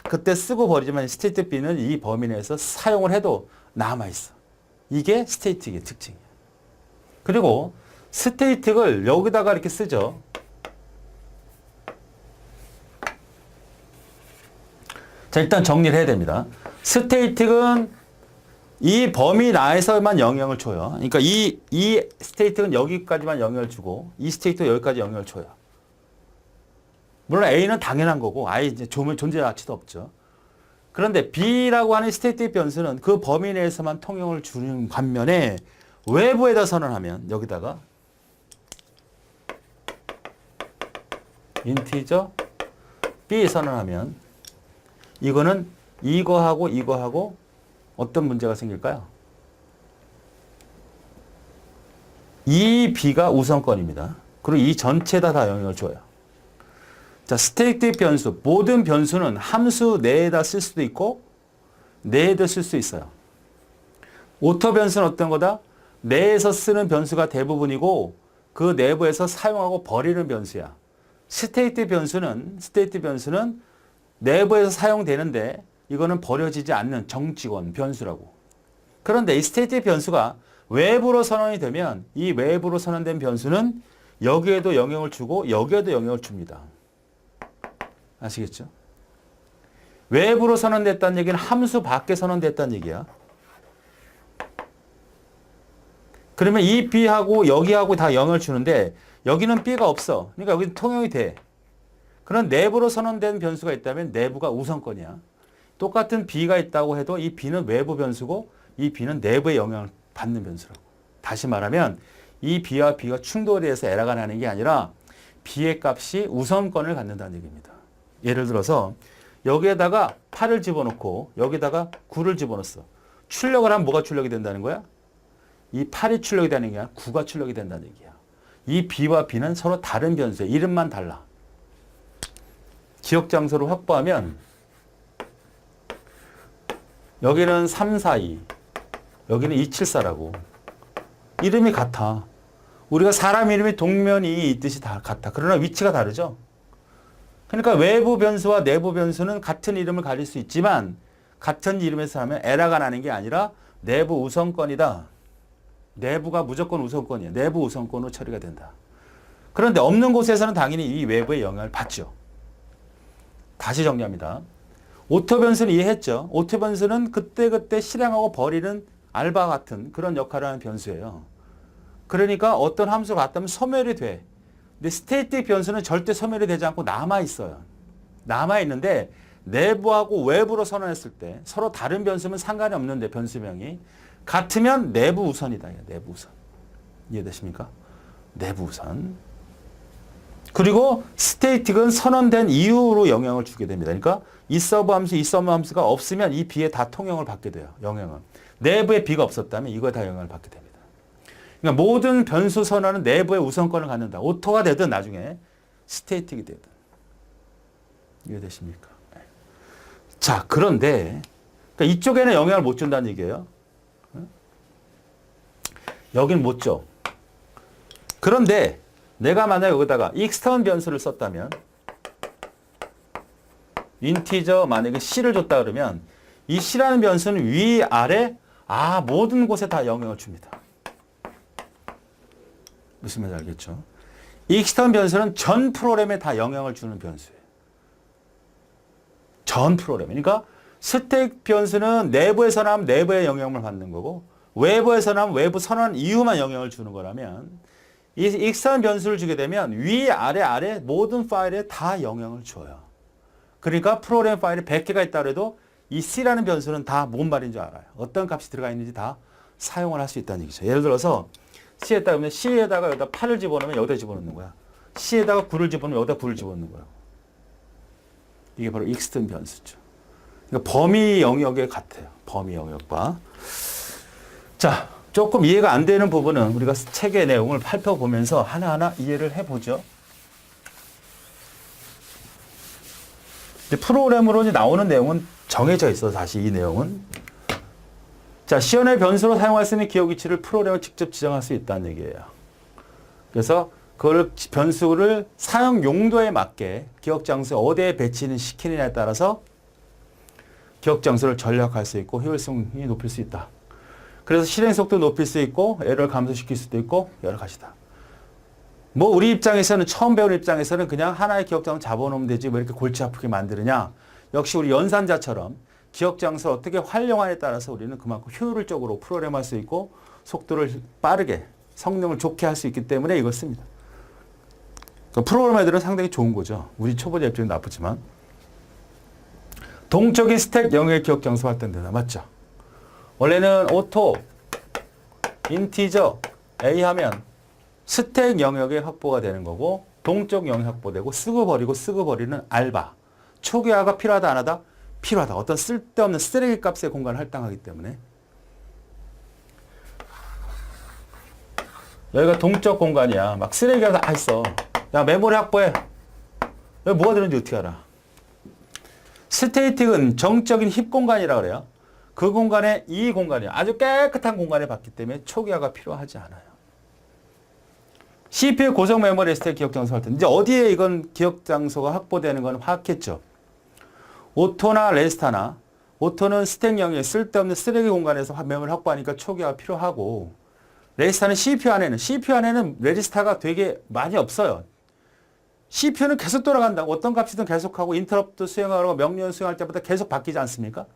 그때 쓰고 버리지만 스테이틱 B는 이 범위 내에서 사용을 해도 남아있어. 이게 스테이틱의 특징이야. 그리고 스테이틱을 여기다가 이렇게 쓰죠. 자, 일단 정리를 해야 됩니다. 스테이틱은 이 범위 내에서만 영향을 줘요. 그러니까 이 스테이틱은 여기까지만 영향을 주고 이 스테이틱은 여기까지 영향을 줘요. 물론 A는 당연한 거고 아예 이제 존재 가치도 없죠. 그런데 B라고 하는 스테이틱 변수는 그 범위 내에서만 통용을 주는 반면에 외부에다 선언하면 여기다가 인티저 B 선언하면 이거는 이거하고 어떤 문제가 생길까요? 이 B가 우선권입니다. 그리고 이 전체에다 다 영향을 줘요. 자, 스테이틱 변수. 모든 변수는 함수 내에다 쓸 수도 있고 내에다 쓸 수 있어요. 오토 변수는 어떤 거다? 내에서 쓰는 변수가 대부분이고 그 내부에서 사용하고 버리는 변수야. 스테이틱 변수는 내부에서 사용되는데 이거는 버려지지 않는 정직원 변수라고. 그런데 이 스테이틱 변수가 외부로 선언이 되면 이 외부로 선언된 변수는 여기에도 영향을 주고 여기에도 영향을 줍니다. 아시겠죠? 외부로 선언됐다는 얘기는 함수 밖에 선언됐다는 얘기야. 그러면 이 B하고 여기하고 다 영향을 주는데 여기는 B가 없어. 그러니까 여기는 통용이 돼. 그런 내부로 선언된 변수가 있다면 내부가 우선권이야. 똑같은 B가 있다고 해도 이 B는 외부 변수고 이 B는 내부의 영향을 받는 변수라고. 다시 말하면 이 B와 B가 충돌이 해서 에러가 나는 게 아니라 B의 값이 우선권을 갖는다는 얘기입니다. 예를 들어서 여기에다가 8을 집어넣고 여기다가 9를 집어넣었어. 출력을 하면 뭐가 출력이 된다는 거야? 이 8이 출력이 되는 게 아니라 9가 출력이 된다는 얘기야. 이 B와 B는 서로 다른 변수야. 이름만 달라. 지역 장소를 확보하면 여기는 342, 여기는 274라고. 이름이 같아. 우리가 사람 이름이 동면이 있듯이 다 같아. 그러나 위치가 다르죠. 그러니까 외부 변수와 내부 변수는 같은 이름을 가질 수 있지만 같은 이름에서 하면 에러가 나는 게 아니라 내부 우선권이다. 내부가 무조건 우선권이에요. 내부 우선권으로 처리가 된다. 그런데 없는 곳에서는 당연히 이 외부의 영향을 받죠. 다시 정리합니다. 오토 변수는 이해했죠. 오토 변수는 그때그때 실행하고 버리는 알바 같은 그런 역할을 하는 변수예요. 그러니까 어떤 함수가 같다면 소멸이 돼. 근데 스태틱 변수는 절대 소멸이 되지 않고 남아있어요. 남아있는데 내부하고 외부로 선언했을 때 서로 다른 변수면 상관이 없는데 변수명이 같으면 내부 우선이다. 내부 우선. 이해되십니까? 내부 우선. 그리고 스태틱은 선언된 이후로 영향을 주게 됩니다. 그러니까 이 서브 함수, 이 서브 함수가 없으면 이 B에 다 통영을 받게 돼요. 영향은. 내부에 B가 없었다면 이거에 다 영향을 받게 됩니다. 그러니까 모든 변수 선언은 내부의 우선권을 갖는다. 오토가 되든 나중에 스태틱이 되든. 이해되십니까? 자, 그런데 그러니까 이쪽에는 영향을 못 준다는 얘기예요. 여긴 못 줘. 그런데 내가 만약에 여기다가 익스턴 변수를 썼다면 인티저 만약에 C를 줬다 그러면 이 C라는 변수는 위, 아래, 모든 곳에 다 영향을 줍니다. 무슨 말인지 알겠죠? 익스턴 변수는 전 프로그램에 다 영향을 주는 변수예요. 전 프로그램. 그러니까 스택 변수는 내부에서 나면 내부의 영향을 받는 거고 외부에서 나면 외부 선언 이후만 영향을 주는 거라면 이 익스턴 변수를 주게 되면 위, 아래 모든 파일에 다 영향을 줘요. 그러니까 프로그램 파일이 100개가 있다 그래도 이 C라는 변수는 다 뭔 말인 줄 알아요. 어떤 값이 들어가 있는지 다 사용을 할 수 있다는 얘기죠. 예를 들어서 C에다가 그러면 C에다가 여기다 8을 집어넣으면 여기다 집어넣는 거야. C에다가 9를 집어넣으면 여기다 9를 집어넣는 거야. 이게 바로 익스턴 변수죠. 그러니까 범위 영역에 같아요. 범위 영역과. 자, 조금 이해가 안 되는 부분은 우리가 책의 내용을 살펴보면서 하나하나 이해를 해보죠. 이제 프로그램으로 이제 나오는 내용은 정해져 있어. 다시 이 내용은. 자, 시연의 변수로 사용할 수 있는 기억 위치를 프로그램을 직접 지정할 수 있다는 얘기예요. 그래서 그걸 변수를 사용 용도에 맞게 기억 장소에 어디에 배치는 시키느냐에 따라서 기억 장소를 전략할 수 있고 효율성이 높일 수 있다. 그래서 실행 속도 높일 수 있고 에러를 감소시킬 수도 있고 여러 가지다. 뭐 우리 입장에서는 처음 배우는 입장에서는 그냥 하나의 기억 장소 잡아놓으면 되지 왜 이렇게 골치 아프게 만드느냐. 역시 우리 연산자처럼 기억 장소를 어떻게 활용하냐에 따라서 우리는 그만큼 효율적으로 프로그램할 수 있고 속도를 빠르게 성능을 좋게 할 수 있기 때문에 이걸 씁니다. 그러니까 프로그램 애들은 상당히 좋은 거죠. 우리 초보자 입장은 나쁘지만. 동적인 스택 영역의 기억 장소 할때인데 맞죠? 원래는 오토, 인티저, A 하면 스택 영역이 확보가 되는 거고 동적 영역 확보되고 쓰고 버리는 알바. 초기화가 필요하다 안 하다? 필요하다. 어떤 쓸데없는 쓰레기 값의 공간을 할당하기 때문에. 여기가 동적 공간이야. 막 쓰레기가 다 있어. 야, 메모리 확보해. 여기 뭐가 들었는지 어떻게 알아? 스테이틱은 정적인 힙 공간이라고 그래요. 그 공간에 이 공간이 아주 깨끗한 공간에 봤기 때문에 초기화가 필요하지 않아요. CPU 고정 메모리 스택 기억 장소 할 때 이제 어디에 이건 기억 장소가 확보되는 건 파악했죠. 오토나 레지스타나 오토는 스택 영역에 쓸데없는 쓰레기 공간에서 메모리를 확보하니까 초기화가 필요하고 레지스타는 CPU 안에는 레지스타가 되게 많이 없어요. CPU는 계속 돌아간다. 어떤 값이든 계속하고 인터럽트 수행하고 명령 수행할 때마다 계속 바뀌지 않습니까?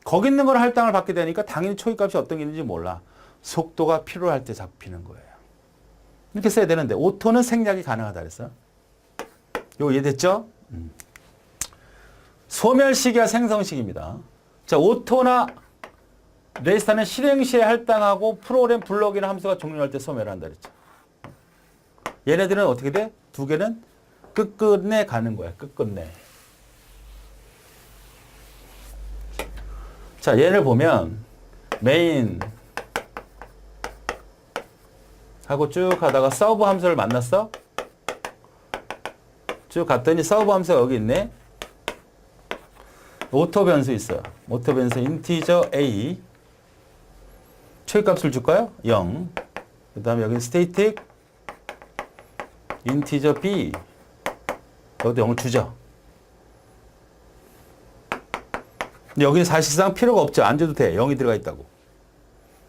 거기 있는 걸 할당을 받게 되니까 당연히 초기값이 어떤 게 있는지 몰라. 속도가 필요할 때 잡히는 거예요. 이렇게 써야 되는데 오토는 생략이 가능하다 그랬어요. 이거 이해됐죠? 소멸식이야 생성식입니다. 자, 오토나 레지스타는 실행 시에 할당하고 프로그램 블럭이나 함수가 종료할 때 소멸한다 그랬죠. 얘네들은 어떻게 돼? 두 개는 끝끝내 가는 거야. 끝끝내. 자, 얘를 보면 메인 하고 쭉 가다가 서브 함수를 만났어? 쭉 갔더니 서브 함수가 여기 있네. 오토 변수 있어요. 오토 변수 인티저 A 초기값을 줄까요? 0. 그 다음에 여기 스테이틱 인티저 B 여기도 0을 주죠. 근데 여기는 사실상 필요가 없죠. 안 줘도 돼. 0이 들어가 있다고.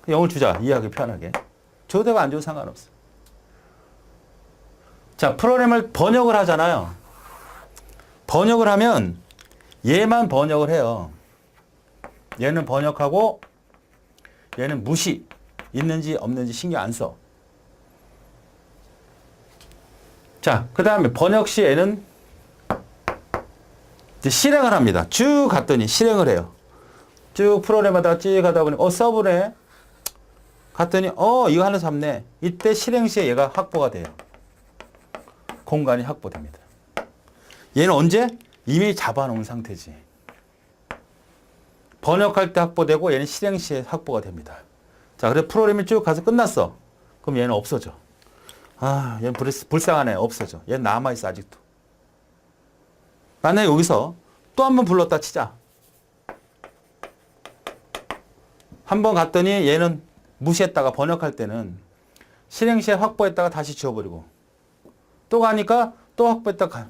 0을 주자. 이해하기 편하게. 줘도 되고 안 줘도 상관없어. 자, 프로그램을 번역을 하잖아요. 번역을 하면 얘만 번역을 해요. 얘는 번역하고 얘는 무시. 있는지 없는지 신경 안 써. 자, 그 다음에 번역 시 얘는 이제 실행을 합니다. 쭉 갔더니 실행을 해요. 쭉 프로그램마다 쭉 가다 보니 서브네. 갔더니 이거 하나 잡네. 이때 실행 시에 얘가 확보가 돼요. 공간이 확보됩니다. 얘는 언제? 이미 잡아놓은 상태지. 번역할 때 확보되고 얘는 실행 시에 확보가 됩니다. 자, 그래서 프로그램이 쭉 가서 끝났어. 그럼 얘는 없어져. 얘는 불쌍하네. 없어져. 얘는 남아있어, 아직도. 만약에 여기서 또 한 번 불렀다 치자. 한 번 갔더니 얘는 무시했다가 번역할 때는 실행 시에 확보했다가 다시 지워버리고 또 가니까 또 확보했다가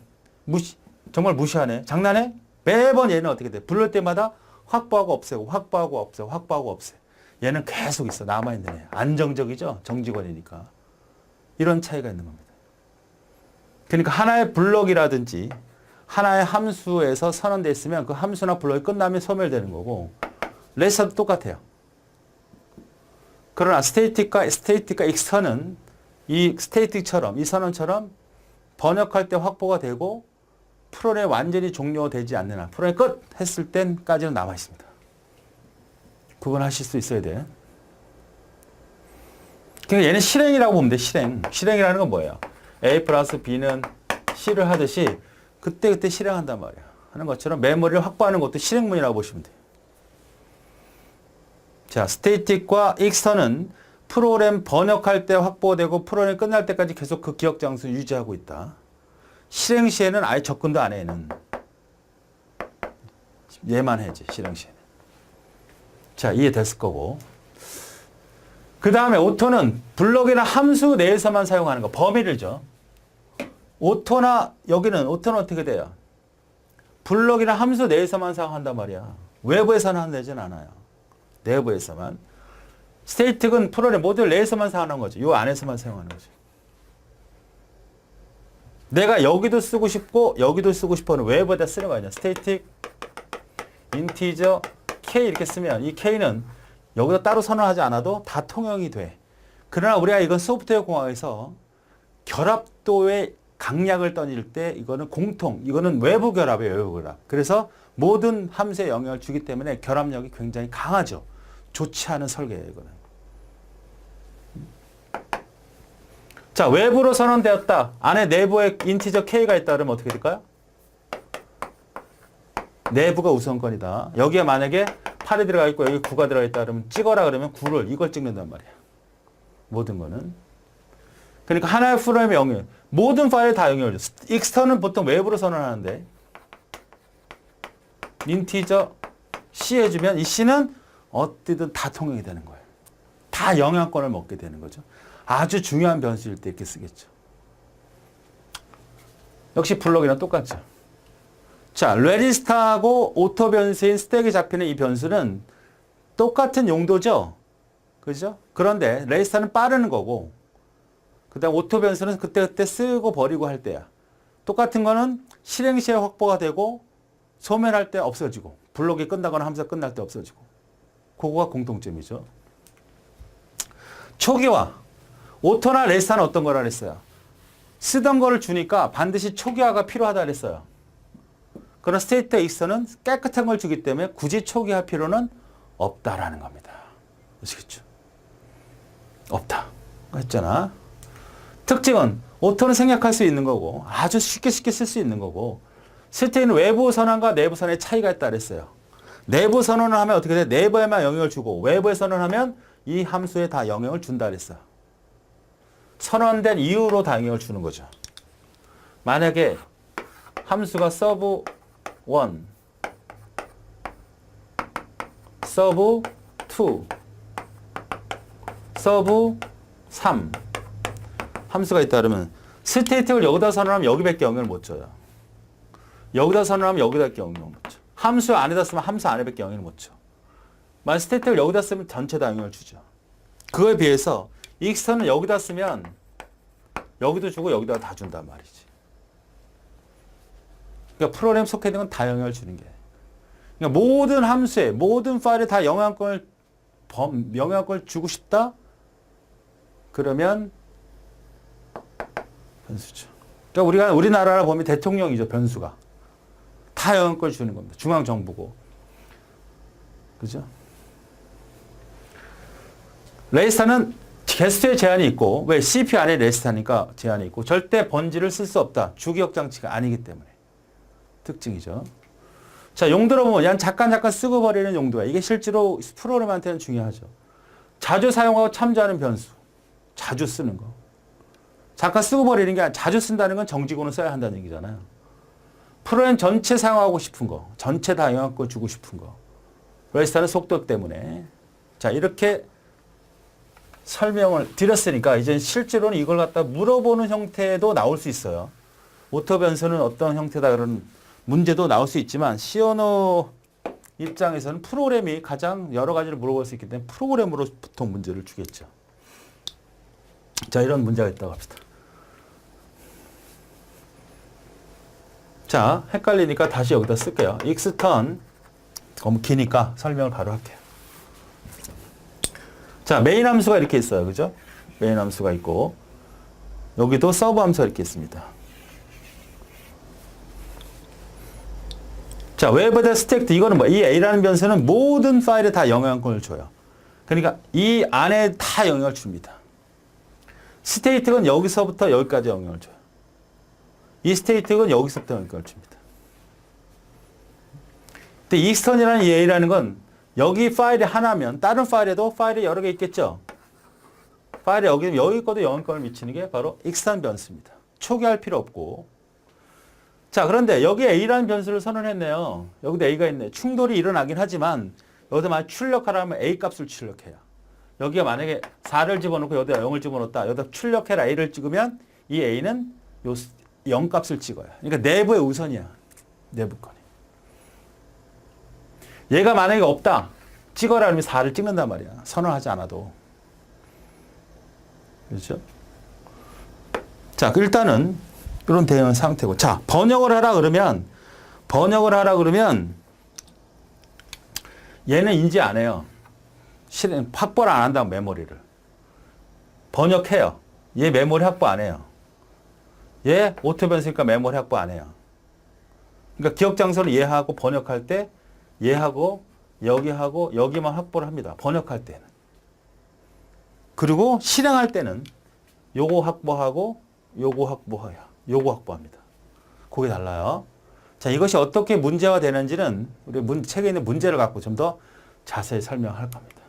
정말 무시하네. 장난해? 매번 얘는 어떻게 돼? 부를 때마다 확보하고 없애고 확보하고 없애고 확보하고 없애. 얘는 계속 있어. 남아있는 애. 안정적이죠? 정직원이니까. 이런 차이가 있는 겁니다. 그러니까 하나의 블록이라든지 하나의 함수에서 선언되어 있으면 그 함수나 블록이 끝나면 소멸되는 거고 레이스도 똑같아요. 그러나 스테이틱과 익스턴은 이 스테이틱처럼 이 선언처럼 번역할 때 확보가 되고 프로그램이 완전히 종료되지 않는 한 프로그램이 끝 했을 땐까지는 남아 있습니다. 그건 하실 수 있어야 돼. 그러니까 얘는 실행이라고 보면 돼. 실행이라는 건 뭐예요? A 플러스 B는 C를 하듯이 그때 실행한단 말이야. 하는 것처럼 메모리를 확보하는 것도 실행문이라고 보시면 돼요. 자, 스테이틱과 익스턴은 프로그램 번역할 때 확보되고 프로그램 끝날 때까지 계속 그 기억 장소 유지하고 있다. 실행 시에는 아예 접근도 안 해, 얘는. 얘만 해지, 실행 시에는. 자, 이해됐을 거고. 그 다음에 오토는 블록이나 함수 내에서만 사용하는 거, 범위를 줘. 오토는 어떻게 돼요? 블록이나 함수 내에서만 사용한단 말이야. 외부에서는 하는 않아요. 내부에서만. 스테이틱은 프로그램 모듈 내에서만 사용하는 거죠. 이 안에서만 사용하는 거죠. 내가 여기도 쓰고 싶고 여기도 쓰고 싶어는 외부에다 쓰는 거 아니야. 스테이틱, 인티저, K 이렇게 쓰면 이 K는 여기다 따로 선언하지 않아도 다 통용이 돼. 그러나 우리가 이건 소프트웨어 공학에서 결합도의 강약을 떠닐 때 이거는 이거는 외부 결합이에요. 외부 결합. 그래서 모든 함수에 영향을 주기 때문에 결합력이 굉장히 강하죠. 좋지 않은 설계예요. 이거는. 자, 외부로 선언되었다. 안에 내부에 인티저 K가 있다 그러면 어떻게 될까요? 내부가 우선권이다. 여기에 만약에 8이 들어가 있고 여기 9가 들어가 있다 그러면 찍어라 그러면 9를 이걸 찍는단 말이야. 모든 거는. 그러니까 하나의 프로그램의 영역, 모든 파일에 다 영역을 줘. 익스턴은 보통 외부로 선언하는데 인티저 C 해주면 이 C는 어디든 다 통용이 되는 거예요. 다 영향권을 먹게 되는 거죠. 아주 중요한 변수일 때 이렇게 쓰겠죠. 역시 블록이랑 똑같죠. 자, 레지스터하고 오토 변수인 스택이 잡히는 이 변수는 똑같은 용도죠. 그죠? 그런데 레지스터는 빠르는 거고 그 다음 오토 변수는 그때그때 쓰고 버리고 할 때야. 똑같은 거는 실행 시에 확보가 되고 소멸할 때 없어지고 블록이 끝나거나 함수가 끝날 때 없어지고 그거가 공통점이죠. 초기화. 오토나 레지스터는 어떤 거라 그랬어요? 쓰던 거를 주니까 반드시 초기화가 필요하다 그랬어요. 그러나 스테이트 익스턴은 깨끗한 걸 주기 때문에 굳이 초기화 필요는 없다라는 겁니다. 아시겠죠? 없다. 했잖아. 특징은 오토는 생략할 수 있는 거고 아주 쉽게 쓸 수 있는 거고 스테이트는 외부 선언과 내부 선언의 차이가 있다 그랬어요. 내부 선언을 하면 어떻게 돼? 내부에만 영향을 주고 외부에 선언하면 이 함수에 다 영향을 준다 그랬어요. 선언된 이후로 다 영향을 주는 거죠. 만약에 함수가 서브 1, 서브 2, 서브 3 함수가 있다 그러면 스테이틱을 여기다 선언하면 여기밖에 영향을 못 줘요. 여기다 선언하면 여기다 영향을 못 줘. 함수 안에다 쓰면 함수 안에밖에 영향을 못 줘. 만약 스테이트를 여기다 쓰면 전체 다 영향을 주죠. 그거에 비해서 익스턴은 여기다 쓰면 여기도 주고 여기다 다 준단 말이지. 그러니까 프로그램 속해 있는 건 다 영향을 주는 게. 그러니까 모든 함수에 모든 파일에 다 영향권을 주고 싶다? 그러면 변수죠. 그러니까 우리나라를 보면 대통령이죠, 변수가. 다 영향권을 주는 겁니다. 중앙정부고. 그죠? 레지스타는 개수의 제한이 있고, 왜? CPU 안에 레지스타니까 제한이 있고, 절대 번지를 쓸 수 없다. 주기억 장치가 아니기 때문에. 특징이죠. 자, 용도로 보면, yan 잠깐 쓰고 버리는 용도야. 이게 실제로 프로그램한테는 중요하죠. 자주 사용하고 참조하는 변수. 자주 쓰는 거. 잠깐 쓰고 버리는 게 아니라 자주 쓴다는 건 정직으로 써야 한다는 얘기잖아요. 프로그램 전체 사용하고 싶은 거. 전체 다 영향권 주고 싶은 거. 레지스타는 속도 때문에. 자, 이렇게 설명을 드렸으니까 이제 실제로는 이걸 갖다 물어보는 형태도 나올 수 있어요. 오토 변수는 어떤 형태다 그런 문제도 나올 수 있지만 시언어 입장에서는 프로그램이 가장 여러 가지를 물어볼 수 있기 때문에 프로그램으로 보통 문제를 주겠죠. 자, 이런 문제가 있다고 합시다. 자, 헷갈리니까 다시 여기다 쓸게요. 익스턴 너무 기니까 설명을 바로 할게요. 자, 메인 함수가 이렇게 있어요. 그죠? 메인 함수가 있고 여기도 서브 함수가 이렇게 있습니다. 자, 웨이브 스택트 이거는 뭐? 이 A라는 변수는 모든 파일에 다 영향권을 줘요. 그러니까 이 안에 다 영향을 줍니다. 스테이트는 여기서부터 여기까지 영향을 줘요. 이 스테이트는 여기서부터 영향을 줍니다. 근데 익스턴이라는 이 A라는 건 여기 파일이 하나면 다른 파일에도 파일이 여러 개 있겠죠. 파일이 여기 거도 영향권을 미치는 게 바로 익스턴 변수입니다. 초기할 필요 없고. 자, 그런데 여기 A라는 변수를 선언했네요. 여기도 A가 있네. 충돌이 일어나긴 하지만 여기서 만약 출력하라면 A 값을 출력해요. 여기가 만약에 4를 집어넣고 여기다 0을 집어넣었다. 여기다 출력해라 A를 찍으면 이 A는 요 0 값을 찍어요. 그러니까 내부의 우선이야. 내부 거니. 얘가 만약에 없다. 찍어라 그러면 4를 찍는단 말이야. 선언하지 않아도. 그렇죠? 자, 일단은 이런 대응 상태고. 자, 번역을 하라 그러면 얘는 인지 안 해요. 확보를 안 한다고 메모리를. 번역해요. 얘 메모리 확보 안 해요. 얘 오토 변수니까 메모리 확보 안 해요. 그러니까 기억 장소를 얘하고 번역할 때 얘하고 여기하고 여기만 확보를 합니다. 번역할 때는. 그리고 실행할 때는 요거 확보하고 요거 확보해요. 요거 확보합니다. 그게 달라요. 자, 이것이 어떻게 문제화 되는지는 우리 책에 있는 문제를 갖고 좀 더 자세히 설명할 겁니다.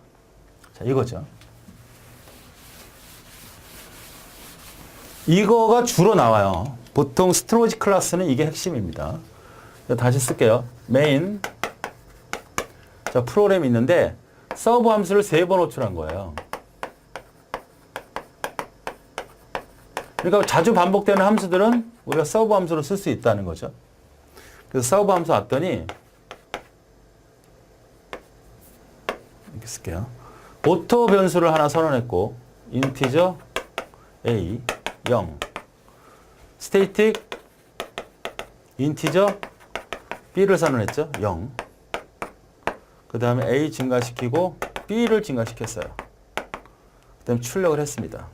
자, 이거죠. 이거가 주로 나와요. 보통 스토리지 클래스는 이게 핵심입니다. 다시 쓸게요. 메인. 자, 프로그램이 있는데 서브 함수를 3번 호출한 거예요. 그러니까 자주 반복되는 함수들은 우리가 서브 함수로 쓸 수 있다는 거죠. 그래서 서브 함수 왔더니 이렇게 쓸게요. 오토 변수를 하나 선언했고 인티저 A 0 스테이틱 인티저 B를 선언했죠. 0 그 다음에 A 증가시키고 B를 증가시켰어요. 그 다음에 출력을 했습니다.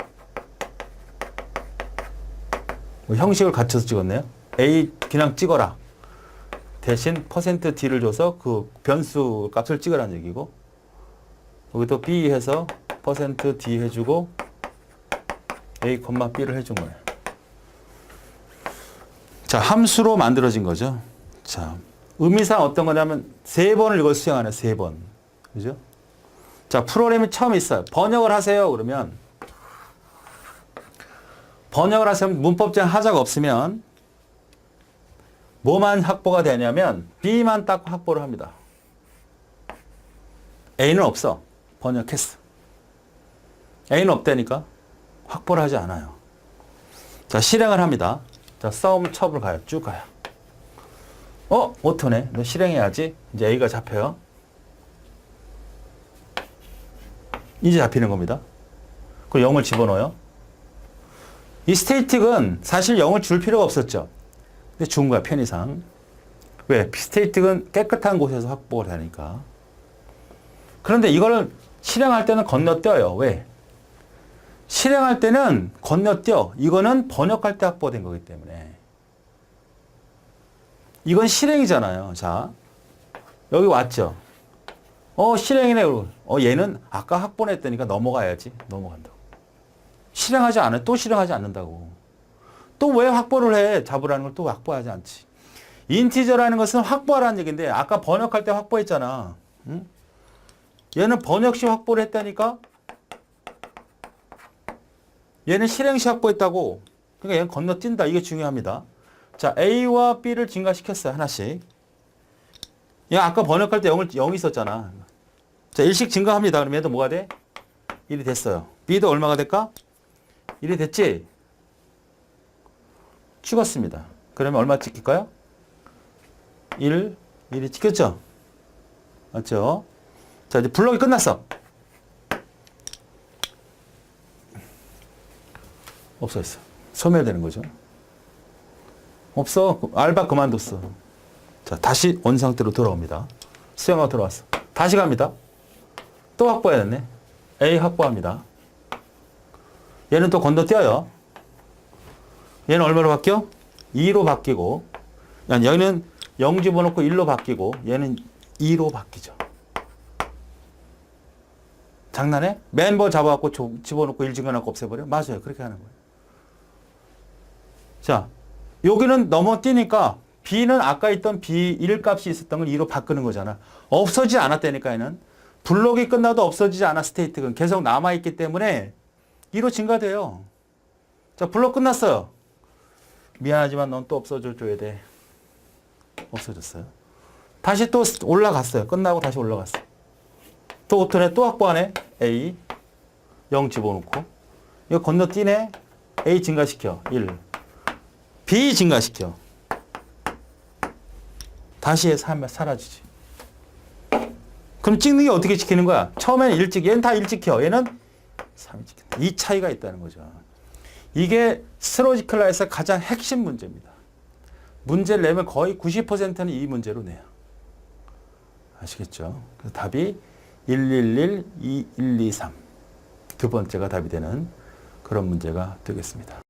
뭐 형식을 갖춰서 찍었네요. A 그냥 찍어라. 대신 %D를 줘서 그 변수 값을 찍으라는 얘기고 여기도 B 해서 %D 해주고 A, B를 해준 거예요. 자, 함수로 만들어진 거죠. 자, 의미상 어떤 거냐면 3번을 이걸 수행하네. 3번. 그죠? 자, 프로그램이 처음 있어요. 번역을 하세요. 그러면 번역을 하시면 문법적인 하자가 없으면 뭐만 확보가 되냐면 B만 딱 확보를 합니다. A는 없어. 번역했어. A는 없다니까 확보를 하지 않아요. 자, 실행을 합니다. 자, 썸 첩을 가요. 쭉 가요. 오토네. 너 실행해야지. 이제 A가 잡혀요. 이제 잡히는 겁니다. 그리고 0을 집어넣어요. 이 스테이틱은 사실 0을 줄 필요가 없었죠. 근데 준 거야, 편의상. 왜? 스테이틱은 깨끗한 곳에서 확보가 되니까. 그런데 이걸 실행할 때는 건너뛰어요. 왜? 실행할 때는 건너뛰어. 이거는 번역할 때 확보된 거기 때문에. 이건 실행이잖아요. 자, 여기 왔죠. 실행이네. 얘는 아까 확보했다니까 넘어가야지. 넘어간다고. 실행하지 않아. 또 실행하지 않는다고. 또 왜 확보를 해? 잡으라는 걸 또 확보하지 않지. 인티저라는 것은 확보하라는 얘기인데 아까 번역할 때 확보했잖아. 응? 얘는 번역 시 확보를 했다니까 얘는 실행 시 확보했다고. 그러니까 얘는 건너뛴다. 이게 중요합니다. 자, A와 B를 증가시켰어요. 하나씩. 얘 아까 번역할 때 0이 있었잖아. 자, 1씩 증가합니다. 그럼 얘도 뭐가 돼? 1이 됐어요. B도 얼마가 될까? 1이 됐지? 찍었습니다. 그러면 얼마 찍힐까요? 1이 찍혔죠? 맞죠? 자, 이제 블록이 끝났어. 없어졌어. 소멸되는 거죠. 없어. 알바 그만뒀어. 자, 다시 원상태로 돌아옵니다. 수영하고 들어왔어. 다시 갑니다. 또 확보해야 됐네. A 확보합니다. 얘는 또 건너뛰어요. 얘는 얼마로 바뀌어? 2로 바뀌고, 여기는 0 집어넣고 1로 바뀌고, 얘는 2로 바뀌죠. 장난해? 멤버 잡아갖고 집어넣고 1 집어넣고 없애버려? 맞아요. 그렇게 하는 거예요. 자, 여기는 넘어뛰니까 B는 아까 있던 B1 값이 있었던 걸 2로 바꾸는 거잖아. 없어지지 않았다니까, 얘는. 블록이 끝나도 없어지지 않아, 스테이트는. 계속 남아있기 때문에 2로 증가돼요. 자, 블록 끝났어요. 미안하지만 넌 또 없어져줘야 돼. 없어졌어요. 다시 또 올라갔어요. 끝나고 다시 올라갔어. 또 오토네, 또 확보하네. A 0 집어넣고. 이거 건너뛰네. A 증가시켜. 1. B 증가시켜. 다시 사라지지. 그럼 찍는 게 어떻게 찍히는 거야? 처음에는 1 찍혀. 얘는 다 1 찍혀. 얘는 3이 찍힌다. 이 차이가 있다는 거죠. 이게 스로지클라에서 가장 핵심 문제입니다. 문제를 내면 거의 90%는 이 문제로 내요. 아시겠죠? 그래서 답이 111, 2123. 두 번째가 답이 되는 그런 문제가 되겠습니다.